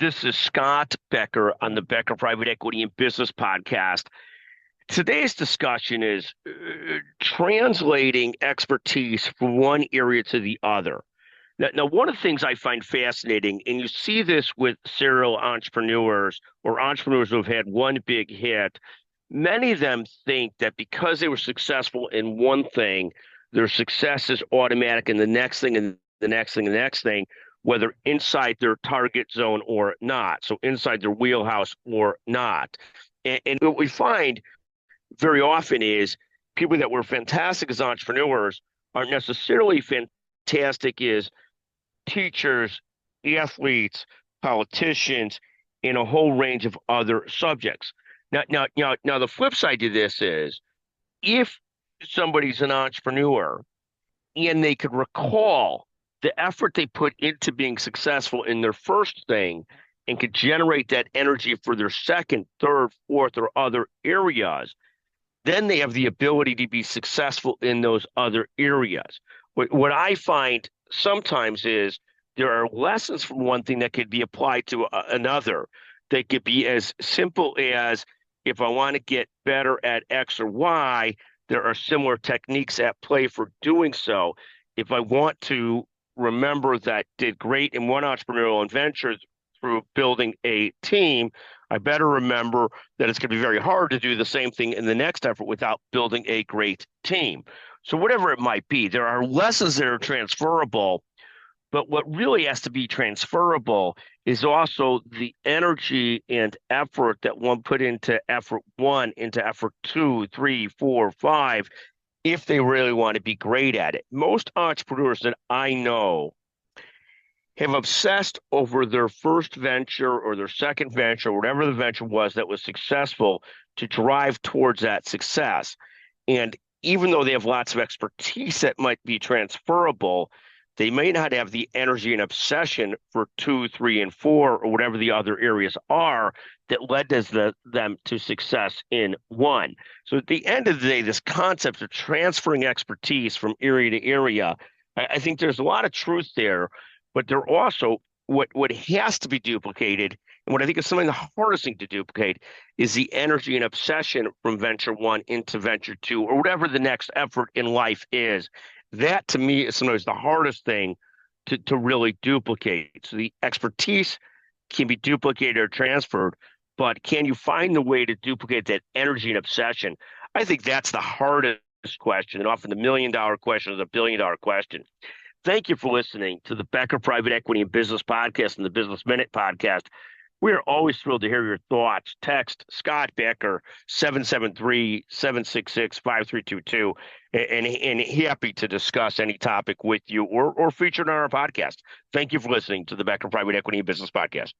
This is Scott Becker on the Becker Private Equity and Business Podcast. Today's discussion is translating expertise from one area to the other. Now, one of the things I find fascinating, and you see this with serial entrepreneurs or entrepreneurs who have had one big hit, many of them think that because they were successful in one thing, their success is automatic in the next thing and the next thing and the next thing, whether inside their target zone or not. So inside their wheelhouse or not. And what we find very often is people that were fantastic as entrepreneurs aren't necessarily fantastic as teachers, athletes, politicians, and a whole range of other subjects. Now, the flip side to this is if somebody's an entrepreneur and they could recall the effort they put into being successful in their first thing and could generate that energy for their second, third, fourth, or other areas, then they have the ability to be successful in those other areas. What I find sometimes is there are lessons from one thing that could be applied to another. They could be as simple as, if I want to get better at X or Y, there are similar techniques at play for doing so. If I want to remember that did great in one entrepreneurial venture through building a team, I better remember that it's going to be very hard to do the same thing in the next effort without building a great team. So whatever it might be, there are lessons that are transferable, but what really has to be transferable is also the energy and effort that one put into effort one, into effort two, three, four, five, if they really want to be great at it. Most entrepreneurs that I know have obsessed over their first venture or their second venture, or whatever the venture was that was successful, to drive towards that success. And even though they have lots of expertise that might be transferable, they may not have the energy and obsession for 2, 3, and 4, or whatever the other areas are that led them to success in one. So at the end of the day, this concept of transferring expertise from area to area, I think there's a lot of truth there, but there also, what has to be duplicated, and what I think is something the hardest thing to duplicate, is the energy and obsession from venture one into venture two, or whatever the next effort in life is. That, to me, is sometimes the hardest thing to really duplicate. So the expertise can be duplicated or transferred, but can you find the way to duplicate that energy and obsession? I think that's the hardest question, and often the $1,000,000 question is a $1 billion question. Thank you for listening to the Becker Private Equity and Business Podcast and the Business Minute Podcast. We are always thrilled to hear your thoughts. Text Scott Becker, 773-766-5322, and happy to discuss any topic with you or featured on our podcast. Thank you for listening to the Becker Private Equity and Business Podcast.